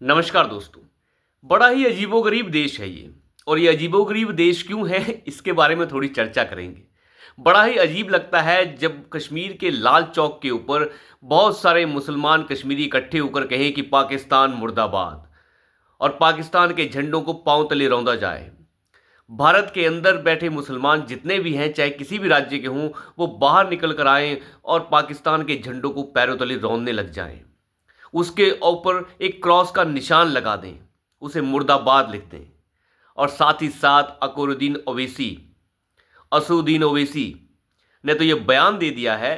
नमस्कार दोस्तों। बड़ा ही अजीबोगरीब देश है ये। और ये अजीबोगरीब देश क्यों है इसके बारे में थोड़ी चर्चा करेंगे। बड़ा ही अजीब लगता है जब कश्मीर के लाल चौक के ऊपर बहुत सारे मुसलमान कश्मीरी इकट्ठे होकर कहें कि पाकिस्तान मुर्दाबाद और पाकिस्तान के झंडों को पांव तले रौंदा जाए। भारत के अंदर बैठे मुसलमान जितने भी हैं, चाहे किसी भी राज्य के हों, वो बाहर निकल कर आएं और पाकिस्तान के झंडों को पैरों तले रौंदने लग जाएं। उसके ऊपर एक क्रॉस का निशान लगा दें, उसे मुर्दाबाद लिख दें। और साथ ही साथ असुद्दीन ओवैसी ने तो यह बयान दे दिया है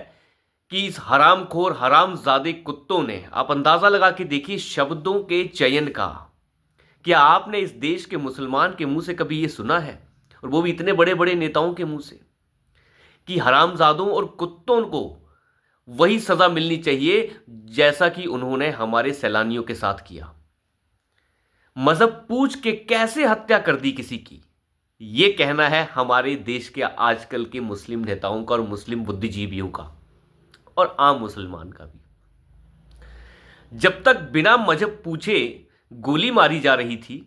कि इस हरामखोर हरामजादे कुत्तों ने, आप अंदाजा लगा के देखिए शब्दों के चयन का। क्या आपने इस देश के मुसलमान के मुंह से कभी यह सुना है, और वो भी इतने बड़े बड़े नेताओं के मुंह से, कि हरामजादों और कुत्तों को वही सजा मिलनी चाहिए जैसा कि उन्होंने हमारे सैलानियों के साथ किया। मजहब पूछ के कैसे हत्या कर दी किसी की, यह कहना है हमारे देश के आजकल के मुस्लिम नेताओं का और मुस्लिम बुद्धिजीवियों का और आम मुसलमान का भी। जब तक बिना मजहब पूछे गोली मारी जा रही थी,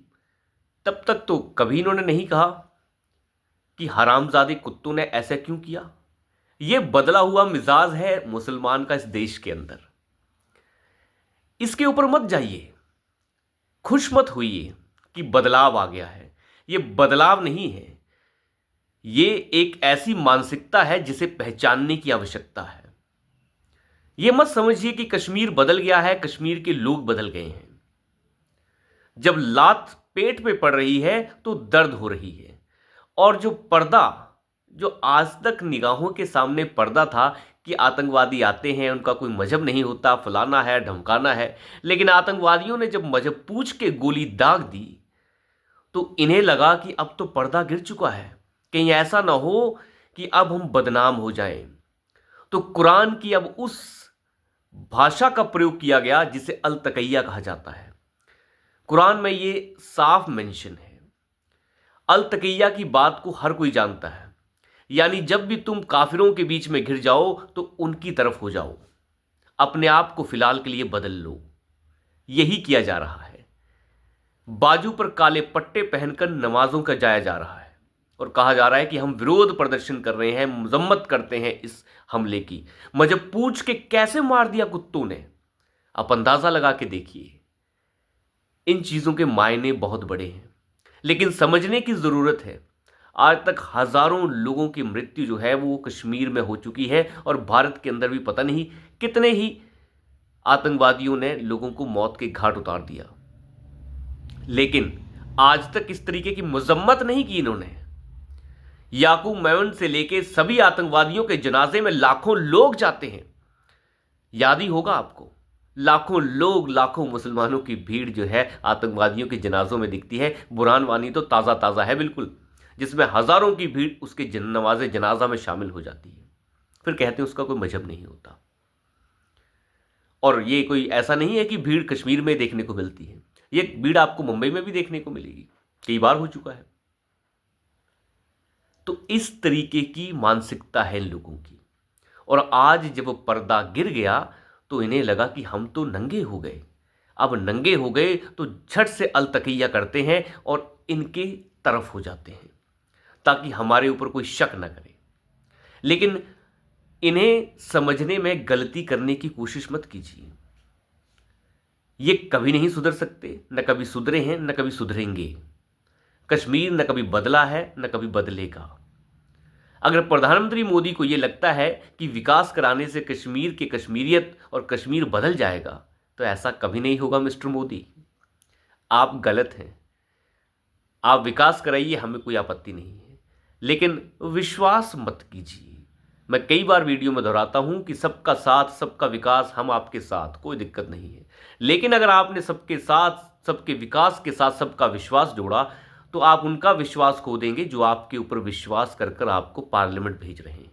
तब तक तो कभी इन्होंने नहीं कहा कि हरामजादे कुत्तों ने ऐसा क्यों किया। यह बदला हुआ मिजाज है मुसलमान का इस देश के अंदर। इसके ऊपर मत जाइए, खुश मत होइए कि बदलाव आ गया है। यह बदलाव नहीं है, यह एक ऐसी मानसिकता है जिसे पहचानने की आवश्यकता है। यह मत समझिए कि कश्मीर बदल गया है, कश्मीर के लोग बदल गए हैं। जब लात पेट पे पड़ रही है तो दर्द हो रही है। और जो पर्दा, जो आज तक निगाहों के सामने पर्दा था कि आतंकवादी आते हैं, उनका कोई मजहब नहीं होता, फलाना है, ढमकाना है, लेकिन आतंकवादियों ने जब मजहब पूछ के गोली दाग दी तो इन्हें लगा कि अब तो पर्दा गिर चुका है, कहीं ऐसा ना हो कि अब हम बदनाम हो जाएं। तो कुरान की अब उस भाषा का प्रयोग किया गया जिसे अल तकैया कहा जाता है। कुरान में ये साफ मेंशन है। अल तकैया की बात को हर कोई जानता है, यानी जब भी तुम काफिरों के बीच में घिर जाओ तो उनकी तरफ हो जाओ, अपने आप को फिलहाल के लिए बदल लो। यही किया जा रहा है। बाजू पर काले पट्टे पहनकर नमाजों का जाया जा रहा है और कहा जा रहा है कि हम विरोध प्रदर्शन कर रहे हैं, मजम्मत करते हैं इस हमले की। मजहब पूछ के कैसे मार दिया कुत्तों ने, आप अंदाजा लगा के देखिए। इन चीजों के मायने बहुत बड़े हैं, लेकिन समझने की जरूरत है। आज तक हजारों लोगों की मृत्यु जो है वो कश्मीर में हो चुकी है, और भारत के अंदर भी पता नहीं कितने ही आतंकवादियों ने लोगों को मौत के घाट उतार दिया, लेकिन आज तक इस तरीके की मजम्मत नहीं की इन्होंने। याकूब मेमन से लेके सभी आतंकवादियों के जनाजे में लाखों लोग जाते हैं, याद ही होगा आपको। लाखों लोग, लाखों मुसलमानों की भीड़ जो है आतंकवादियों के जनाजों में दिखती है। बुरहान वानी तो ताज़ा ताज़ा है बिल्कुल, जिसमें हज़ारों की भीड़ उसके नमाज जनाजा में शामिल हो जाती है। फिर कहते हैं उसका कोई मजहब नहीं होता। और ये कोई ऐसा नहीं है कि भीड़ कश्मीर में देखने को मिलती है, ये भीड़ आपको मुंबई में भी देखने को मिलेगी, कई बार हो चुका है। तो इस तरीके की मानसिकता है लोगों की। और आज जब पर्दा गिर गया तो इन्हें लगा कि हम तो नंगे हो गए। अब नंगे हो गए तो झट से अलतकैया करते हैं और इनके तरफ हो जाते हैं ताकि हमारे ऊपर कोई शक न करे। लेकिन इन्हें समझने में गलती करने की कोशिश मत कीजिए। ये कभी नहीं सुधर सकते, न कभी सुधरे हैं, न कभी सुधरेंगे। कश्मीर न कभी बदला है, न कभी बदलेगा। अगर प्रधानमंत्री मोदी को यह लगता है कि विकास कराने से कश्मीर की कश्मीरियत और कश्मीर बदल जाएगा, तो ऐसा कभी नहीं होगा मिस्टर मोदी। आप गलत हैं। आप विकास कराइए, हमें कोई आपत्ति नहीं है, लेकिन विश्वास मत कीजिए। मैं कई बार वीडियो में दोहराता हूं कि सबका साथ सबका विकास, हम आपके साथ, कोई दिक्कत नहीं है। लेकिन अगर आपने सबके साथ सबके विकास के साथ सबका विश्वास जोड़ा तो आप उनका विश्वास खो देंगे जो आपके ऊपर विश्वास कर कर आपको पार्लियामेंट भेज रहे हैं।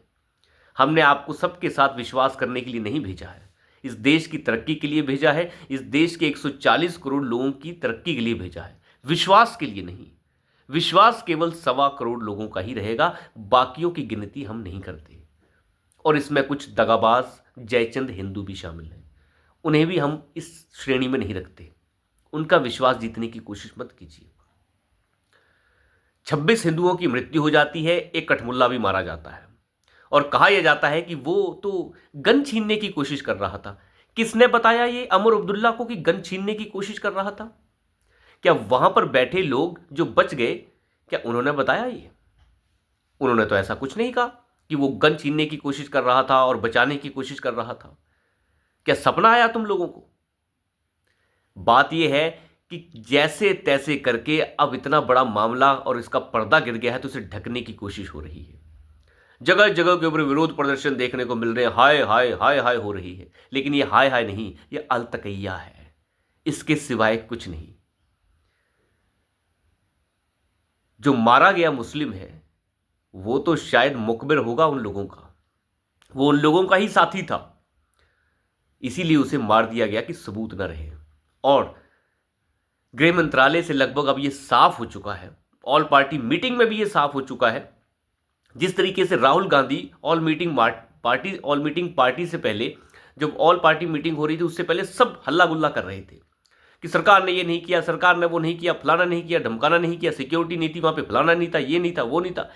हमने आपको सबके साथ विश्वास करने के लिए नहीं भेजा है, इस देश की तरक्की के लिए भेजा है, इस देश के 140 करोड़ लोगों की तरक्की के लिए भेजा है, विश्वास के लिए नहीं। विश्वास केवल 1.25 करोड़ लोगों का ही रहेगा, बाकियों की गिनती हम नहीं करते। और इसमें कुछ दगाबाज जयचंद हिंदू भी शामिल हैं, उन्हें भी हम इस श्रेणी में नहीं रखते। उनका विश्वास जीतने की कोशिश मत कीजिए। 26 हिंदुओं की मृत्यु हो जाती है, एक कठमुल्ला भी मारा जाता है और कहा यह जाता है कि वो तो गन छीनने की कोशिश कर रहा था। किसने बताया ये अमर अब्दुल्ला को कि गन छीनने की कोशिश कर रहा था? क्या वहां पर बैठे लोग जो बच गए, क्या उन्होंने बताया ये? उन्होंने तो ऐसा कुछ नहीं कहा कि वो गन छीनने की कोशिश कर रहा था और बचाने की कोशिश कर रहा था। क्या सपना आया तुम लोगों को? बात यह है कि जैसे तैसे करके अब इतना बड़ा मामला और इसका पर्दा गिर गया है तो इसे ढकने की कोशिश हो रही है। जगह जगह के ऊपर विरोध प्रदर्शन देखने को मिल रहे हैं, हाय हाय हाय हाय हो रही है। लेकिन ये हाय हाय नहीं, ये अलतकैया है, इसके सिवाय कुछ नहीं। जो मारा गया मुस्लिम है वो तो शायद मुखबिर होगा उन लोगों का, वो उन लोगों का ही साथी था, इसीलिए उसे मार दिया गया कि सबूत न रहे। और गृह मंत्रालय से लगभग अब यह साफ हो चुका है, ऑल पार्टी मीटिंग में भी यह साफ हो चुका है। जिस तरीके से Rahul Gandhi all meeting party से पहले, जब ऑल पार्टी मीटिंग हो रही थी उससे पहले सब हल्ला गुल्ला कर रहे थे कि सरकार ने ये नहीं किया, सरकार ने वो नहीं किया, फलाना नहीं किया, ढमकाना नहीं किया, सिक्योरिटी नहीं थी वहां पे, फलाना नहीं था, ये नहीं था, वो नहीं था।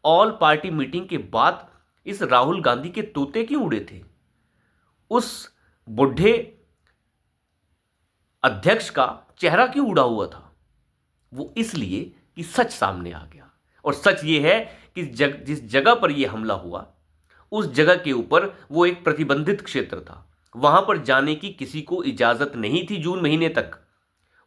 ऑल पार्टी मीटिंग के बाद इस राहुल गांधी के तोते क्यों उड़े थे? उस बुढ़े अध्यक्ष का चेहरा क्यों उड़ा हुआ था? वो इसलिए कि सच सामने आ गया। और सच ये है कि जिस जगह पर यह हमला हुआ उस जगह के ऊपर वो एक प्रतिबंधित क्षेत्र था, वहां पर जाने की किसी को इजाजत नहीं थी। जून महीने तक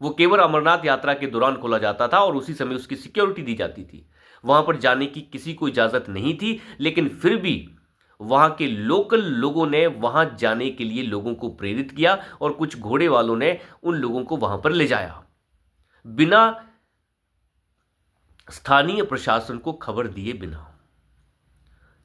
वो केवल अमरनाथ यात्रा के दौरान खोला जाता था और उसी समय उसकी सिक्योरिटी दी जाती थी। वहां पर जाने की किसी को इजाजत नहीं थी, लेकिन फिर भी वहां के लोकल लोगों ने वहां जाने के लिए लोगों को प्रेरित किया और कुछ घोड़े वालों ने उन लोगों को वहां पर ले जाया बिना स्थानीय प्रशासन को खबर दिए बिना।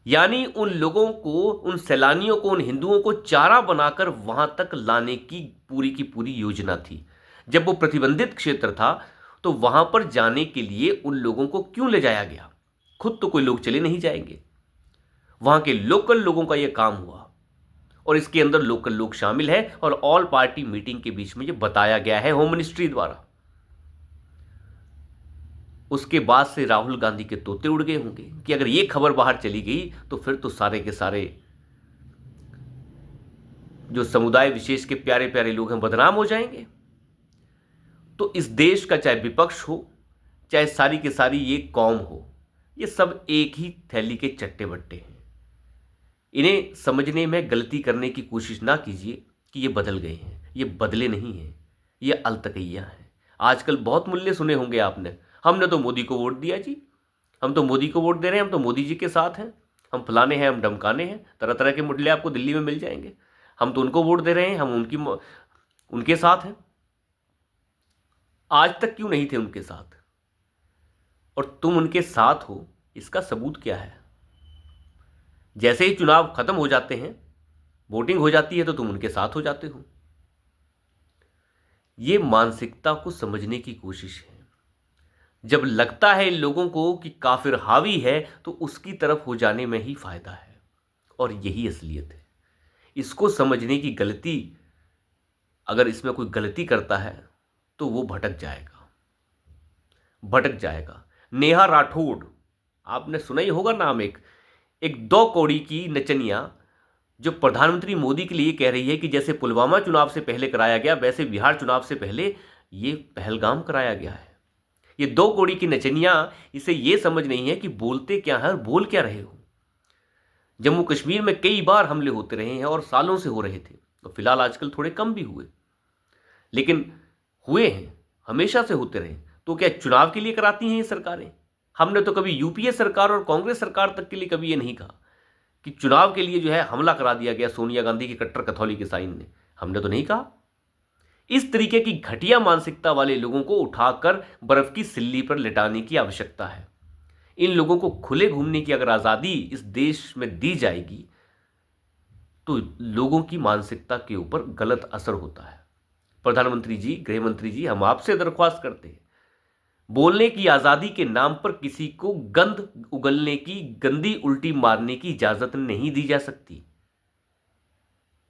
यानी उन लोगों को, उन सैलानियों को, उन हिंदुओं को चारा बनाकर वहां तक लाने की पूरी योजना थी। जब वो प्रतिबंधित क्षेत्र था तो वहां पर जाने के लिए उन लोगों को क्यों ले जाया गया? खुद तो कोई लोग चले नहीं जाएंगे, वहां के लोकल लोगों का यह काम हुआ और इसके अंदर लोकल लोग शामिल हैं और ऑल पार्टी मीटिंग के बीच में यह बताया गया है होम मिनिस्ट्री द्वारा। उसके बाद से राहुल गांधी के तोते उड़ गए होंगे कि अगर यह खबर बाहर चली गई तो फिर तो सारे के सारे जो समुदाय विशेष के प्यारे प्यारे लोग हैं बदनाम हो जाएंगे। तो इस देश का चाहे विपक्ष हो, चाहे सारी की सारी ये कौम हो, ये सब एक ही थैली के चट्टे बट्टे हैं। इन्हें समझने में गलती करने की कोशिश ना कीजिए कि ये बदल गए हैं। ये बदले नहीं हैं, ये अलतकैया हैं। आजकल बहुत मूल्य सुने होंगे आपने, हमने तो मोदी को वोट दिया जी, हम तो मोदी को वोट दे रहे हैं, हम तो मोदी जी के साथ हैं, हम फलाने हैं, हम ढमकाने हैं। तरह तरह के मुल्ले आपको दिल्ली में मिल जाएंगे। हम तो उनको वोट दे रहे हैं, हम उनके साथ हैं। आज तक क्यों नहीं थे उनके साथ? और तुम उनके साथ हो, इसका सबूत क्या है? जैसे ही चुनाव खत्म हो जाते हैं, वोटिंग हो जाती है, तो तुम उनके साथ हो जाते हो। ये मानसिकता को समझने की कोशिश है। जब लगता है इन लोगों को कि काफिर हावी है तो उसकी तरफ हो जाने में ही फायदा है, और यही असलियत है। इसको समझने की गलती, अगर इसमें कोई गलती करता है तो वो भटक जाएगा। नेहा राठौड़, आपने सुना ही होगा नाम, एक 2 कौड़ी की नचनिया जो प्रधानमंत्री मोदी के लिए कह रही है कि जैसे पुलवामा चुनाव से पहले कराया गया वैसे बिहार चुनाव से पहले ये पहलगाम कराया गया है। ये 2 कौड़ी की नचनिया, इसे ये समझ नहीं है कि बोलते क्या है और बोल क्या रहे हो। जम्मू कश्मीर में कई बार हमले होते रहे हैं और सालों से हो रहे थे, तो फिलहाल आजकल थोड़े कम भी हुए, लेकिन हुए हैं, हमेशा से होते रहे। तो क्या चुनाव के लिए कराती हैं ये सरकारें? हमने तो कभी यूपीए सरकार और कांग्रेस सरकार तक के लिए कभी ये नहीं कहा कि चुनाव के लिए जो है हमला करा दिया गया सोनिया गांधी की कट्टर कैथोलिक ईसाइन ने। हमने तो नहीं कहा। इस तरीके की घटिया मानसिकता वाले लोगों को उठाकर बर्फ की सिल्ली पर लिटाने की आवश्यकता है। इन लोगों को खुले घूमने की अगर आज़ादी इस देश में दी जाएगी तो लोगों की मानसिकता के ऊपर गलत असर होता है। प्रधानमंत्री जी, गृह मंत्री जी, हम आपसे दरख्वास्त करते हैं, बोलने की आज़ादी के नाम पर किसी को गंद उगलने की, गंदी उल्टी मारने की इजाज़त नहीं दी जा सकती।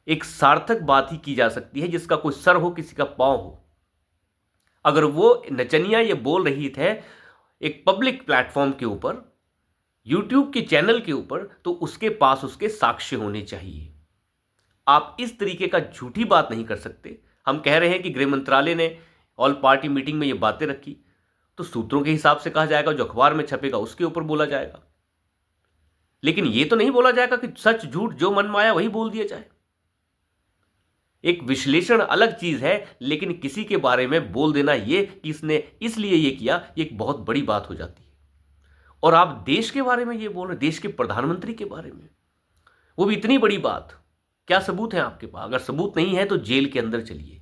एक सार्थक बात ही की जा सकती है जिसका कोई सर हो, किसी का पांव हो। अगर वो नचनिया ये बोल रही थे एक पब्लिक प्लेटफॉर्म के ऊपर, यूट्यूब के चैनल के ऊपर, तो उसके पास उसके साक्ष्य होने चाहिए। आप इस तरीके का झूठी बात नहीं कर सकते। हम कह रहे हैं कि गृह मंत्रालय ने ऑल पार्टी मीटिंग में ये बातें रखी, तो सूत्रों के हिसाब से कहा जाएगा, जो अखबार में छपेगा उसके ऊपर बोला जाएगा। लेकिन ये तो नहीं बोला जाएगा कि सच झूठ जो मन में आया वही बोल दिया जाए। एक विश्लेषण अलग चीज है, लेकिन किसी के बारे में बोल देना ये कि इसने इसलिए ये किया, ये एक बहुत बड़ी बात हो जाती है। और आप देश के बारे में ये बोल रहे, देश के प्रधानमंत्री के बारे में, वो भी इतनी बड़ी बात। क्या सबूत है आपके पास? अगर सबूत नहीं है तो जेल के अंदर चलिए,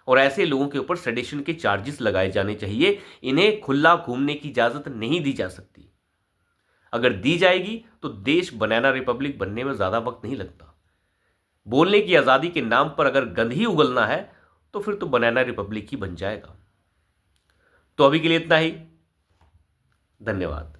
और ऐसे लोगों के ऊपर सेडेशन के चार्जेस लगाए जाने चाहिए। इन्हें खुला घूमने की इजाजत नहीं दी जा सकती। अगर दी जाएगी तो देश बनाना रिपब्लिक बनने में ज्यादा वक्त नहीं लगता। बोलने की आजादी के नाम पर अगर गंद ही उगलना है तो फिर तो बनाना रिपब्लिक ही बन जाएगा। तो अभी के लिए इतना ही। धन्यवाद।